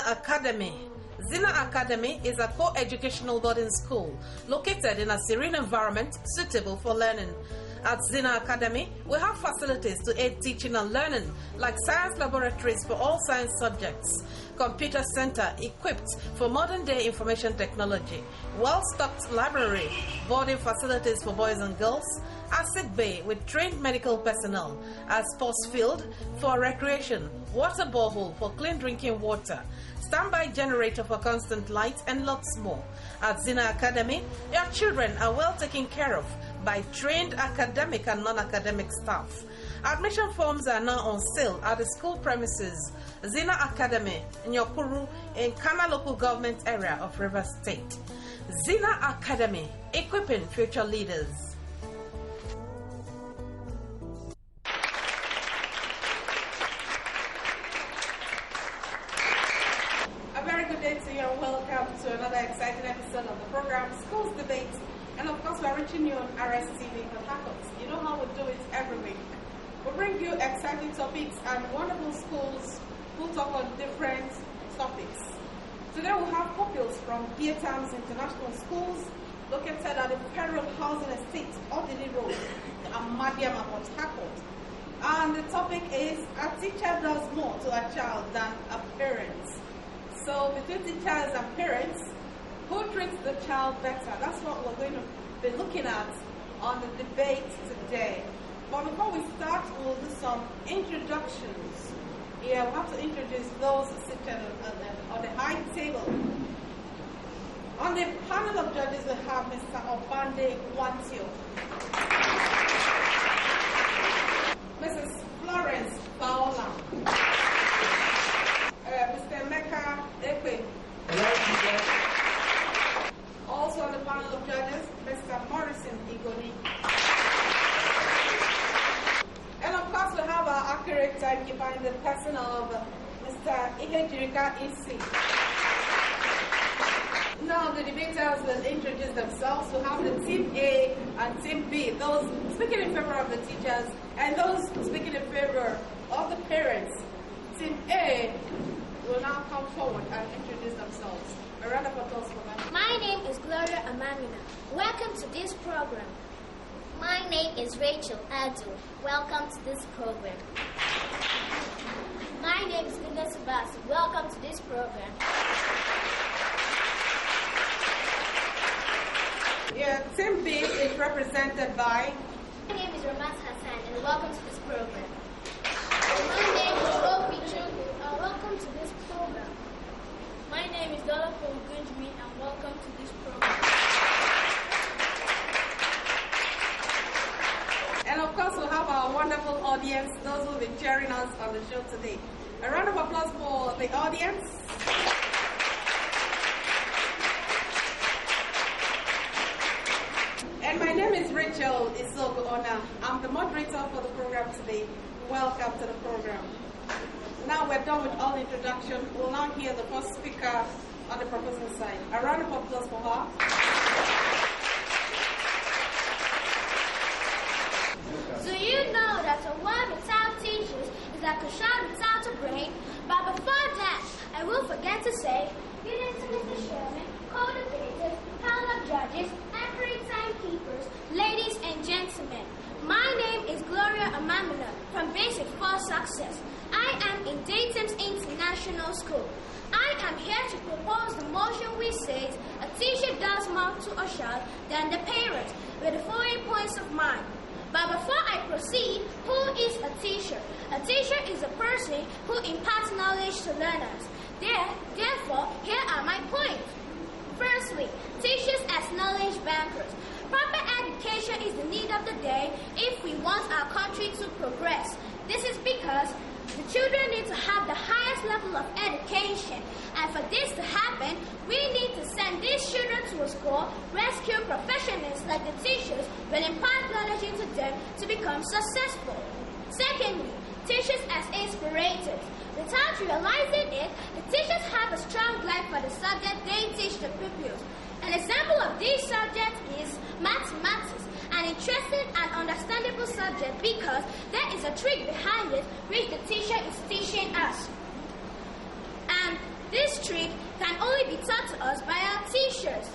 Zena Academy. Zena Academy is a co-educational boarding school located in a serene environment suitable for learning. At Zena Academy, we have facilities to aid teaching and learning, like science laboratories for all science subjects, computer center equipped for modern-day information technology, well-stocked library, boarding facilities for boys and girls, a sick bay with trained medical personnel, a sports field for recreation, water borehole for clean drinking water, standby generator for constant light, and lots more. At Zena Academy, your children are well taken care of by trained academic and non-academic staff. Admission forms are now on sale at the school premises, Zena Academy in Yokuru in Kana local government area of Rivers State. Zena Academy, equipping future leaders. A very good day to you and welcome to another exciting episode of the program Schools Debate. And of course, we are reaching you on RSTV for HARCOURT. You know how we do it every week. We bring you exciting topics and wonderful schools who talk on different topics. Today we have pupils from DIETAMS International Schools located at the Federal Housing Estate, Odili Road, Amadiama, HARCOURT. And the topic is, a teacher does more to a child than a parent. So between teachers and parents, who treats the child better? That's what we're going to be looking at on the debate today. But before we start, we'll do some introductions. Yeah, we have to introduce those sitting on the high table. On the panel of judges, we have Mr. Obande Watio, Mrs. Florence Paola, Mr. Emeka Ekwe. Also on the panel of judges, Mr. Morrison Igoni. And of course, we have our accurate timekeeper in the person of Mr. Ihejirika Isi. Now the debaters will introduce themselves. We have the Team A and Team B, those speaking in favor of the teachers and those speaking in favor of the parents. Team A will now come forward and introduce themselves. A round of applause for them. My name is Gloria Amamina. Welcome to this program. My name is Rachel Adu. Welcome to this program. My name is Linda Sabas. Welcome to this program. Yeah, Team B is represented by... My name is Ramat Hassan and welcome to this program. My name is Obi Chukwu and welcome to this program. My name is Dolapo Gunjmi and welcome to this program. And of course, we'll have our wonderful audience, those who will be cheering us on the show today. A round of applause for the audience. And my name is Rachel Isogo ONAH. I'm the moderator for the program today. Welcome to the program. Now we're done with all introduction. We'll now hear the first speaker on the proposal side. A round of applause for her. Do you know that a word without teachers is like a child without a brain? But before that, I will forget to say, good day to Mr. Sherman, co-debaters, panel of judges, accurate timekeepers, ladies and gentlemen. My name is Gloria Amamina from Basic for Success. I am in DIETAMS International School. I am here to propose the motion which says a teacher does more to a child than the parent, with the following points of mine. But before I proceed, who is a teacher? A teacher is a person who imparts knowledge to learners. Therefore, here are my points. Firstly, teachers as knowledge bankers. Proper education is the need of the day if we want our country to progress. This is because the children need to have the highest level of education, and for this to happen, we need to send these children to a school where skilled professionals like the teachers will impart knowledge into them to become successful. Secondly, teachers as inspirators. Without realizing it, the teachers have a strong life for the subject they teach the pupils. An example of this subject is mathematics, an interesting and understandable subject because there is a trick behind it which the teacher is teaching us. And This trick can only be taught to us by our teachers.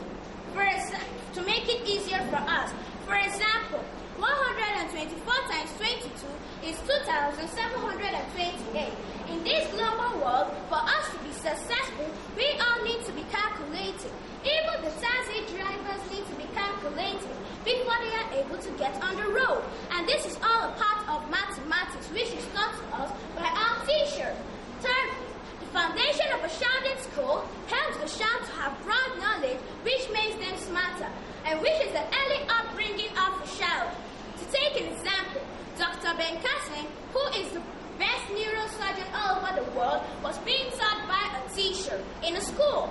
To make it easier for us. For example, 124 times 22 is 2,728. In this global world, for us to be successful, we all need to be calculating. Even the taxi drivers need to be calculating before they are able to get on the road. And this is all a part of mathematics, which is taught to us by our teacher. Thirdly, the foundation of a child in school helps the child to have broad knowledge, which makes them smarter, and which is the early upbringing of a child. To take an example, Dr. Ben Kassim, who is the best neurosurgeon all over the world, was being taught by a teacher in a school.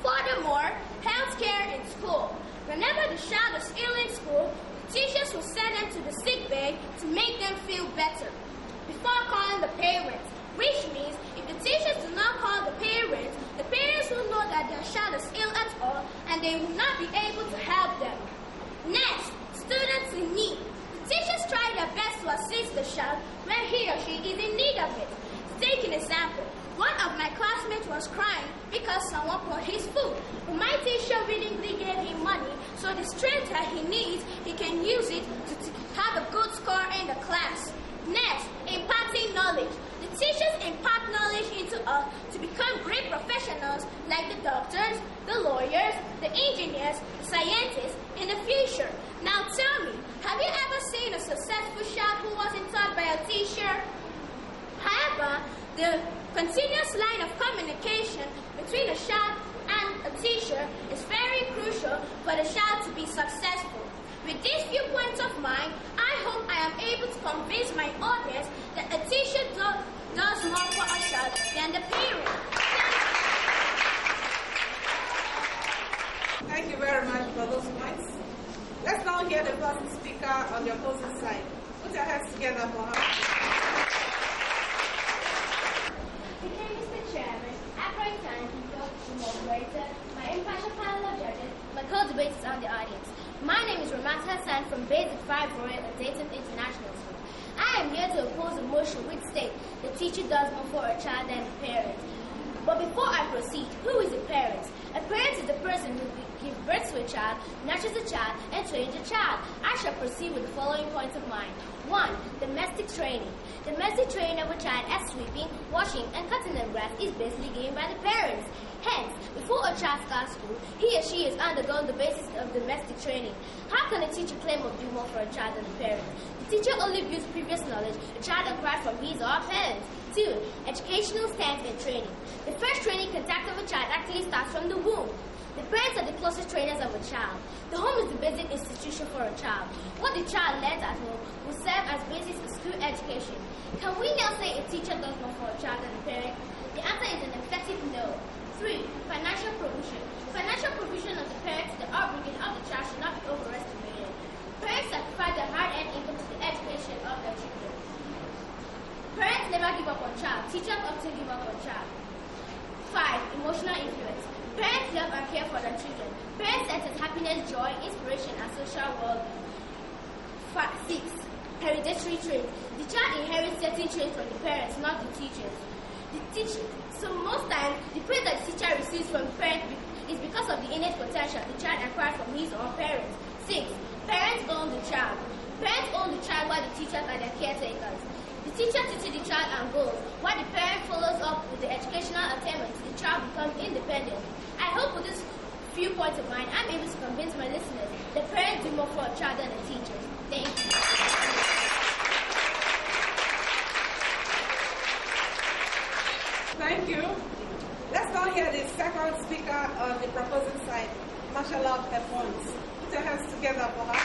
Furthermore, healthcare in school. Whenever the child is ill in school, the teachers will send them to the sick bay to make them feel better before calling the parents, which means if the teachers do not call the parents will know that their child is ill at all and they will not be able to help them. Next, students in need. The teachers try their best to assist the child when he or she is in need of it. To take an example, one of my classmates was crying because someone brought his food. But my teacher willingly gave him money, so the strength that he needs, he can use it to have a good score in the class. Next, imparting knowledge. The teachers impart knowledge into us to become great professionals like the doctors, the lawyers, the engineers, the scientists in the future. Now tell me, have you ever seen a successful child who wasn't taught by a teacher? However, the continuous line of communication between a child and a teacher is very crucial for the child to be successful. With these few points of mine, I hope I am able to convince my audience that a teacher does more for a child than the parent. Thank you very much for those points. Let's now hear the first speaker on the opposite side. Put your hands together for her. Mr. Chairman, Apple time, the moderator, my impartial panel of judges, my co-debaters and the audience. My name is Ramat Hassan from Basic 5 Royal at DIETAMS International School. I am here to oppose a motion which states the teacher does more for a child than the parent. But before I proceed, who is a parent? A parent is the person who gives birth to a child, nurtures a child, and trains a child. I shall proceed with the following points of mine. 1. Domestic training. Domestic training of a child as sweeping, washing, and cutting the grass is basically given by the parents. Hence, before a child starts school, he or she is undergoing the basis of domestic training. How can a teacher claim or do more for a child than a parent? The teacher only views previous knowledge a child acquired from his or her parents. 2. Educational stance and training. The first training contact of a child actually starts from the womb. The parents are the closest trainers of a child. The home is the basic institution for a child. What the child learns at home will serve as basis for school education. Can we now say a teacher does more for a child than a parent? The answer is an emphatic no. 3. Financial provision. Financial provision of the parents to the upbringing of the child should not be overestimated. Parents sacrifice their hard-earned income to the education of their children. Parents never give up on child. Teachers often give up on child. 5. Emotional influence. Parents love and care for their children. Parents sense happiness, joy, inspiration, and social world. 6. Hereditary traits. The child inherits certain traits from the parents, not the teachers. So most times, the praise that the teacher receives from parents is because of the innate potential the child acquired from his or her parents. 6. Parents own the child. Parents own the child while the teachers are their caretakers. The teacher teaches the child and goals, while the parent follows up with the educational attainments. The child becomes independent. I hope with these few points of mine, I'm able to convince my listeners that parents do more for a child than the teachers. Thank you. Thank you. Let's now hear the second speaker on the proposing side, Mashallah Performance. Put your hands together for her.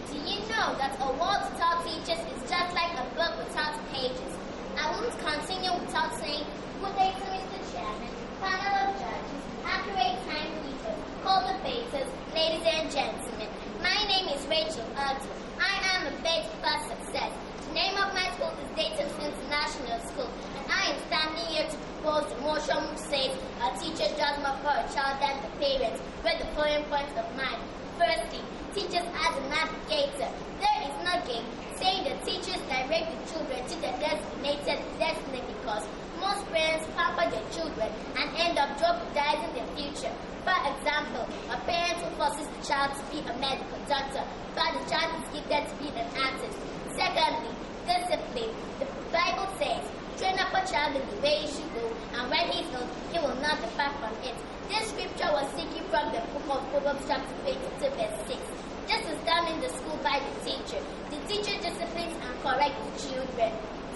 Do you know that a world without teachers is just like a book without pages? I won't continue without saying good day to Mr. Chairman, panel of judges, accurate timekeepers, co-debaters, ladies and gentlemen. My name is Rachel Adu. I am a big for success. The name of my school is DIETAMS International School, and I am standing here to propose the motion which says a teacher does more for a child than the parents, with the following points of mine. Firstly, teachers as a navigator. There is no game saying that teachers direct the children to their designated destiny because most parents pamper their children and end up jeopardizing their future. For example, a parent who forces the child to be a medical doctor, but the child is gifted to be an artist. Secondly, discipline. The Bible says, train up a child in the way he should go, and when he is old, he will not depart from it. This scripture was taken from the book of Proverbs chapter 22 verse 6. This is done in the school by the teacher. The teacher disciplines and corrects the children.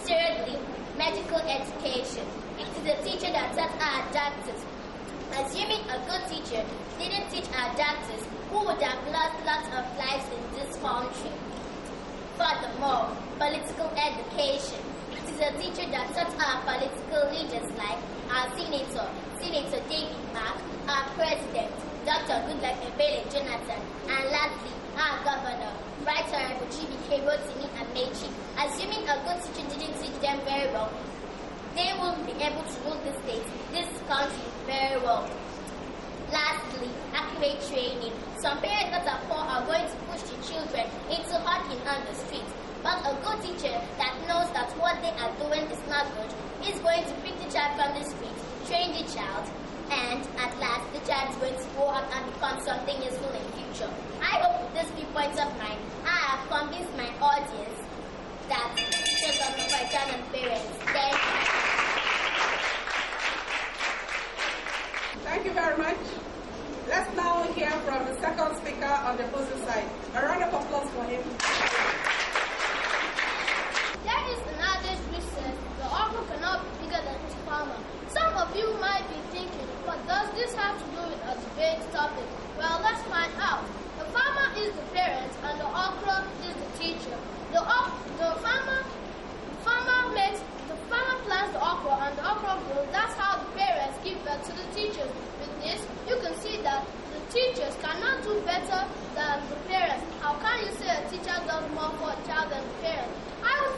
Thirdly, medical education. It is the teacher that taught our doctors. Assuming a good teacher didn't teach our doctors, who would have lost lots of lives in this country? Furthermore, political education. It is a teacher that taught our political leaders like our Senator David Mark, our President, Dr. Goodluck Ebele Jonathan, and lastly, our Governor, Right Honorable G.B.K. Rotimi Amechi. Assuming a good teacher didn't teach them very well, they won't be able to rule this state, this country very well. Lastly, accurate training. Some parents that are poor are going to push their children into hawking on the streets. But a good teacher that knows that what they are doing is not good is going to pick the child from the street, train the child, and at last the child is going to grow up and become something useful in the future. I hope with these 3 points of mine, I have convinced my audience that teachers are better than parents. Thank you. Thank you very much. Let's now hear from the second speaker on the opposite side. A round of applause for him. There is an adage which says, the okra cannot be bigger than its farmer. Some of you might be thinking, what does this have to do with a debate topic? Well, let's find out. The farmer is the parent and the okra is the teacher. The farmer plants the okra and the okra grows. That's how the parents give birth to the teachers. With this, you can see that the teachers cannot do better than the parents. How can you say a teacher does more for a child than the parents? I would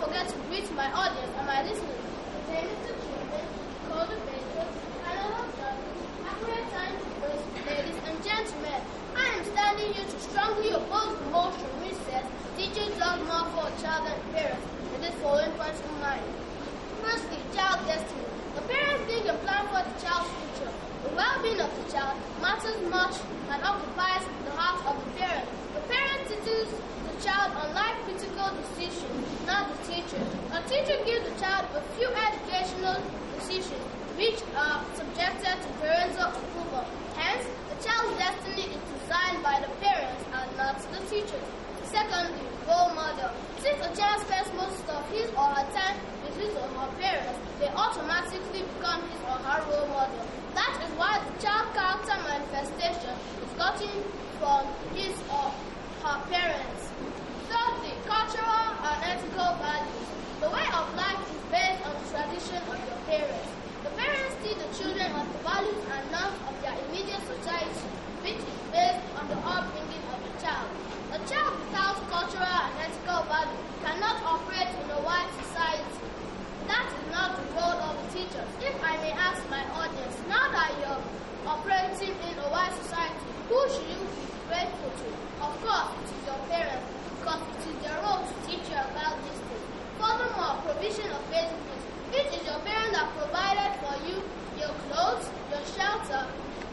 forget to greet my audience and my listeners. Mr. Chairman, co-debaters, panel of judges, accurate time keepers, ladies and gentlemen, I am standing here to strongly oppose the motion which says teachers does more for a child than parents. With this following points in mind. Firstly, child destiny. The parents think and plan for the child's future. The well-being of the child matters much and occupies the heart of the parent. The parent teaches the child on life-critical decisions, not the teacher. A teacher gives the child a few educational decisions which are subjected to parental approval. Hence, the child's destiny is designed by the parents and not the teachers. Secondly, role model. Since a child spends most of his or her time with his or her parents, they automatically become his or her role model. That is why the child character manifestation is gotten from his or her parents. Thirdly, cultural and ethical values. The way of life is based on the tradition of your parents. The parents teach the children of the values and norms of their immediate society, which is based on the upbringing of the child. A child without cultural and ethical values cannot operate in a wide society. That is not the role of the teachers. If I may ask my audience, now that you're operating in a wide society, who should you be grateful to? Of course, it is your parents, because it is their role to teach you about these things. Furthermore, provision of basic needs. It is your parents that provided for you your clothes, your shelter,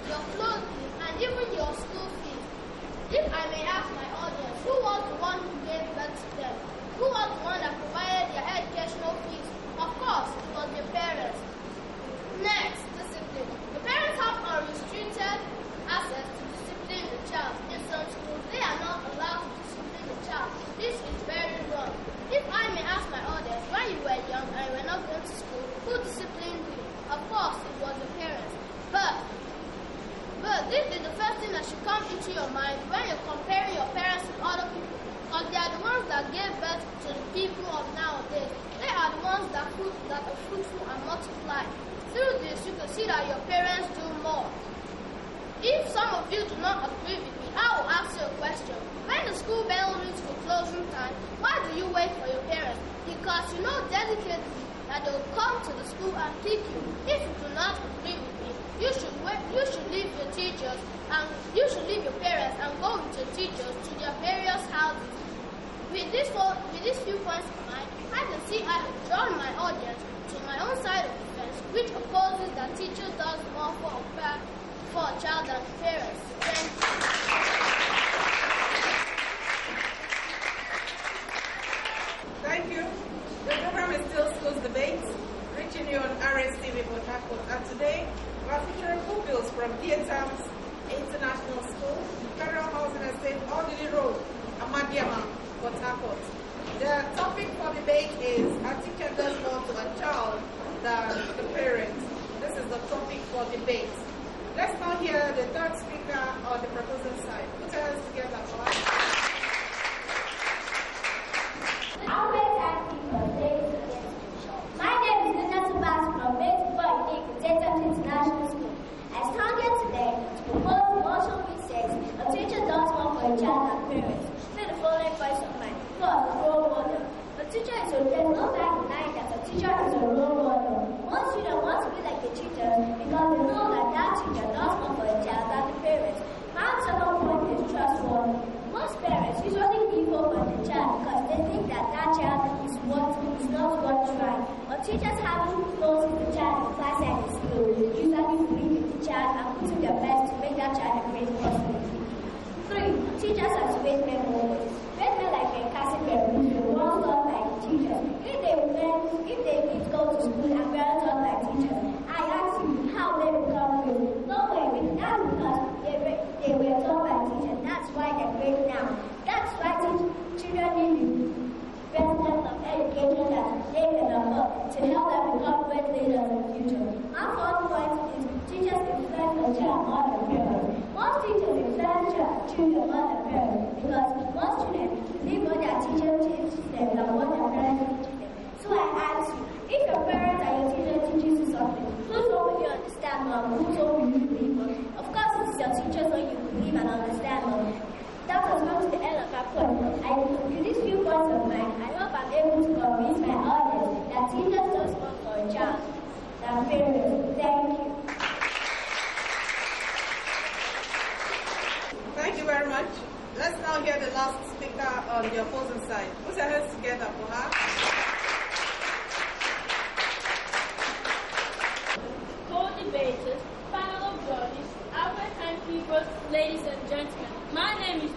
your clothing, and even your school fees. If I may ask my audience, who was the one who gave birth to them? Who was the one that provided their educational fees? Of course, it was their parents. Next, discipline. The parents have unrestricted access to discipline the child. In some schools, they are not allowed to discipline the child. This is very wrong. If I may ask my audience, when you were young and you were not going to school, who disciplined you? Of course, it was your parents. But this is the first thing that should come into your mind when you're comparing your parents with other people. Because they are the ones that gave birth to the people of nowadays. They are the ones that are fruitful and multiply. Through this, you can see that your parents do more. If some of you do not agree with me, I will ask you a question. When the school bell rings for closing time, why do you wait for your parents? Because you know dedicatedly that they will come to the school and pick you. If you do not agree with me, you should leave your teachers and you should leave your parents and go with your teachers to their various houses. With these few points in mind, I can see I have drawn my audience to today we're featuring pupils from DIETAMS International School, Federal Housing Estate, Ordinary Road, Amadiama, Port Harcourt. The topic for debate is a teacher does more to a child than the parent. This is the topic for debate. Let's now hear the third speaker on the proposal side. Put your hands together for us. My name is Zena Academy from mpeg4 International School. I stand here today to propose a motion which says a teacher does more for a child than parents. Say the following points of mine. First, role model. A teacher is a there's no denying that a teacher is a role model. Most students want to be like the teacher because they know that teacher does more for a child than the parents. My second point is trustworthy. Most parents usually give up on the child because they think that child is not worth trying. But teachers having noticed the child in class and in school usually believe in the child and putting their best to make that child a great person. 3. Teachers are to make men more. Great men like Casimir were once taught by teachers. If they did go to school and were taught by teachers, I ask you how they become great. No way, that's because they were taught by teachers. That's why they're great now. That's why children need president of education that they can afford to help them become great leaders in the future. My fourth point is teachers influence the child more than parents. Most teachers influence children more than parents because most children believe what their teacher teaches them than what their parents teach them. So I ask you, if your parents and your teacher teaches you something, whose one will you understand more? Whose one will you believe more? Of course, it is your teacher's one you believe and understand more. That has come to the end of our point. With these few points of mine, I hope I'm able to convince my audience that teachers does more for a child than parents. Thank you. Thank you very much. Let's now hear the last speaker on the opposing side. Put your hands together for her. Co-debaters, panel of judges, outside timekeepers, ladies and gentlemen. My name is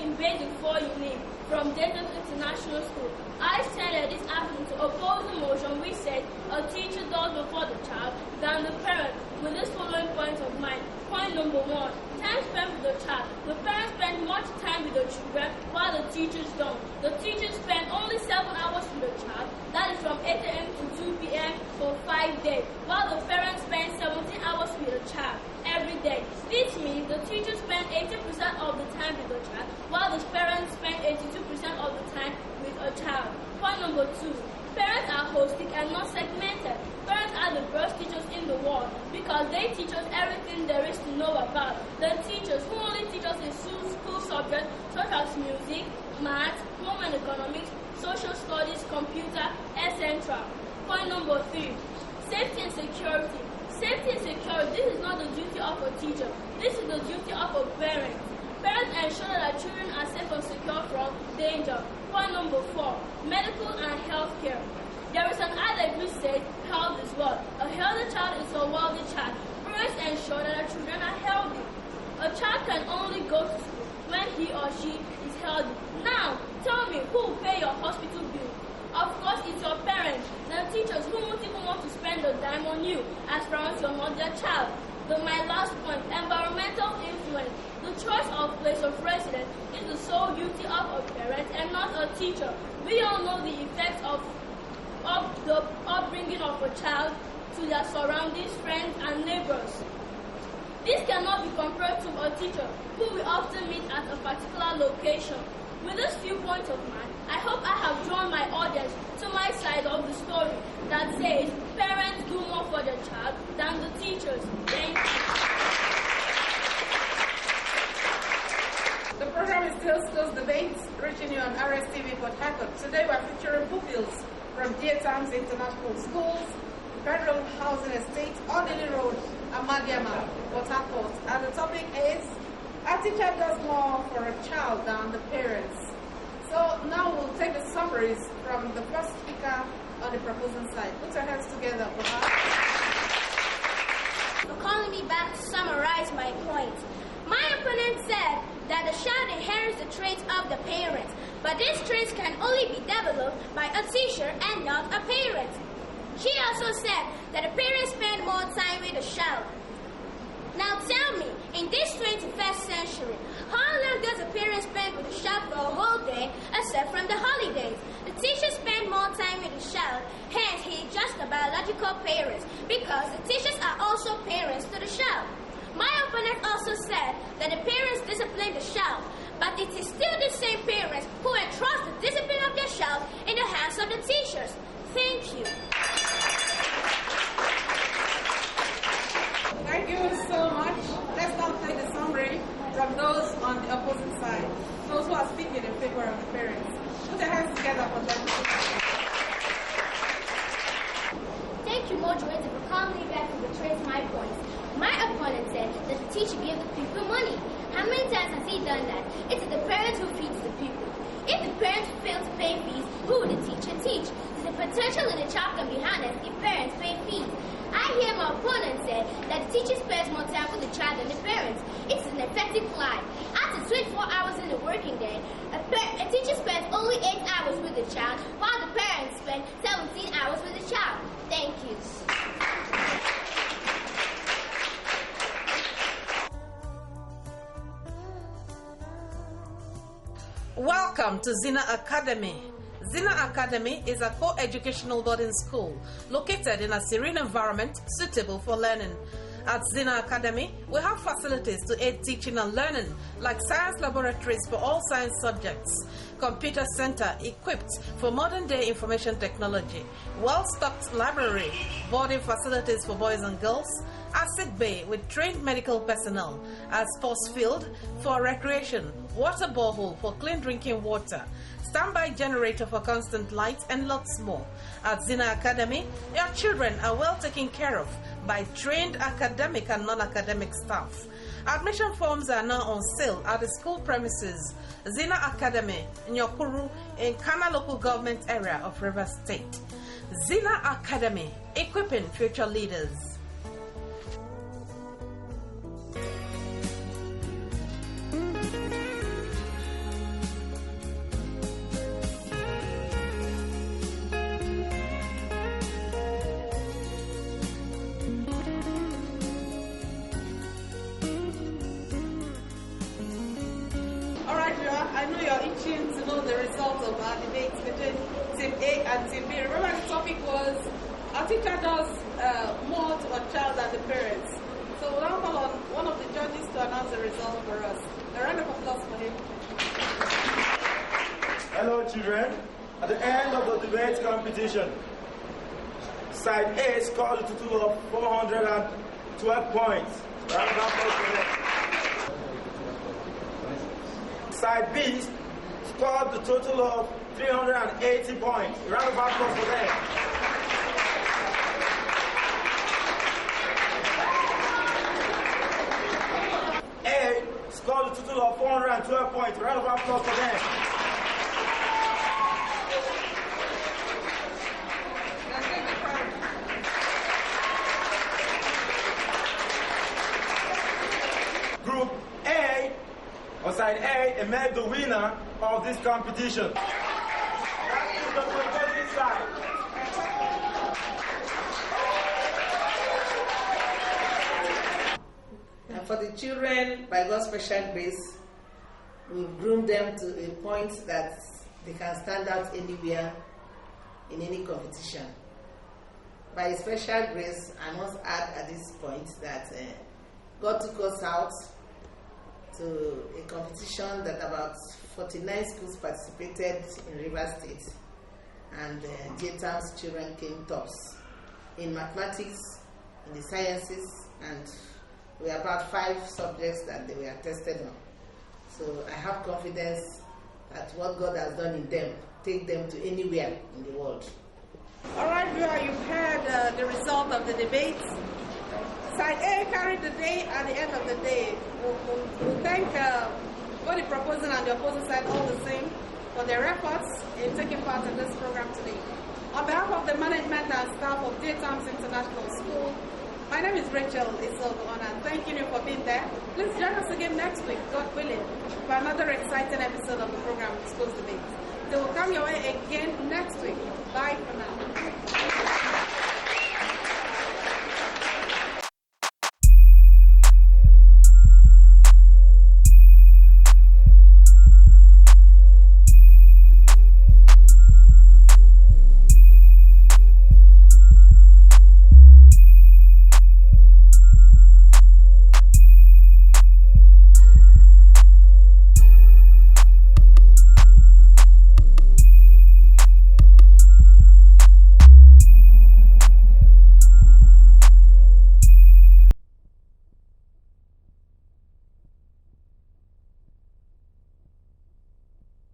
in Basic 4 Unit from DIETAMS International School. I stand here this afternoon to oppose the motion which says a teacher does more for the child than the parent with this following points of mine. Point number 1, time spent with the child. The parents spend much time with the children while the teachers don't. The teachers spend only 7 hours with the child, that is from 8 a.m. to 2 p.m. for 5 days, while the parents spend 17 hours with the child every day. This means the teachers spend 80% of the time with the child, while the parents spend 82% of the time with a child. Point number 2, parents are holistic and not segmented. Parents are the best teachers in the world because they teach us everything there is to know about. The teachers who only teach us in school subjects such as music, math, home and economics, social studies, computer, etc. Point number 3, safety and security. Safety and security, this is not the duty of a teacher. This is the duty of a parent. Parents ensure that children are safe and secure from danger. Point number 4, medical and health care. There is an adage which says health is wealth. A healthy child is a wealthy child. Parents ensure that their children are healthy. A child can only go to school when he or she is healthy. Now, tell me, who will pay your hospital bill? Of course, it's your parents. The teachers who won't even want to spend a dime on you as parents you're not their child. My last point, environmental influence. The choice of place of residence is the sole duty of a parent and not a teacher. We all know the effects of the upbringing of a child to their surroundings, friends, and neighbors. This cannot be compared to a teacher who we often meet at a particular location. With these few points of mine, I hope I have drawn my audience to my side of the story that says parents do more for their child than the teachers. Thank you. The program is still Schools Debates, reaching you on RSTV Port Harcourt. Today we are featuring pupils from DIETAMS International Schools, Federal Housing Estate, Ordinary Road, Amadiama, Port Harcourt. And the topic is, a teacher does more for a child than the parents. So now we'll take the summaries from the first speaker on the proposal side. Put your hands together for her. For calling me back to summarize my point. My opponent said that the child inherits the traits of the parents, but these traits can only be developed by a teacher and not a parent. She also said that the parents spend more time with the child. Now tell me, in this 21st century, how long does a parent spend with the child for a whole day, except from the holidays? The teachers spend more time with the child, hence he is just a biological parent, because the teachers are also parents to the child. My opponent also said that the parents discipline the child, but it is still the same parents who entrust the discipline of their child in the hands of the teachers. Thank you. Thank you so much. Let's now take the summary from those on the opposite side, those who are speaking in favor of the parents. Put your hands together for them. Thank you, moderator, for calling me back and betraying my points. My opponent said that the teacher gave the people money. How many times has he done that? It is the parent who feeds the people. If the parents fail to pay fees, who will the teacher teach? The potential in the child can be harnessed if parents pay fees. I hear my opponent say that the teacher spends more time with the child than the parents. It's an effective lie. After 24 hours in the working day, a teacher spends only 8 hours with the child, while the parents spend 17 hours with the child. Thank you. Welcome to Zena Academy. Zena Academy is a co-educational boarding school located in a serene environment suitable for learning. At Zena Academy, we have facilities to aid teaching and learning, like science laboratories for all science subjects, computer center equipped for modern-day information technology, well-stocked library, boarding facilities for boys and girls, a sick bay with trained medical personnel, a sports field for recreation, water borehole for clean drinking water, standby generator for constant light, and lots more. At Zena Academy, your children are well taken care of by trained academic and non-academic staff. Admission forms are now on sale at the school premises, Zena Academy, in Nyokuru, in Kana local government area of Rivers State. Zena Academy, equipping future leaders. I know you're itching to know the results of our debates between Team A and Team B. Remember the topic was, our teacher does more to a child than the parents. So we'll now call on one of the judges to announce the result for us. A round of applause for him. Hello children. At the end of the debate competition, side A scored a total of 412 points. Round of applause for them. Side B scored the total of 380 points. A round of applause for them. A scored a total of 412 points. A round of applause for them. Group A, on side A, made the winner of this competition. That is the opposing side. And for the children, by God's special grace, we've groomed them to a point that they can stand out anywhere in any competition. By His special grace, I must add at this point that God took us out to a competition that about 49 schools participated in Rivers State, and DIETAMS children came tops in mathematics, in the sciences, and we are about 5 subjects that they were tested on. So I have confidence that what God has done in them, take them to anywhere in the world. All right, viewer, you've heard the result of the debate. Side A carried the day at the end of the day. We'll thank both the proposing and the opposing side all the same for their efforts in taking part in this program today. On behalf of the management and staff of DIETAMS International School, my name is Rachel and thanking you for being there. Please join us again next week, God willing, for another exciting episode of the program, Schools Debate. They will come your way again next week. Bye for now.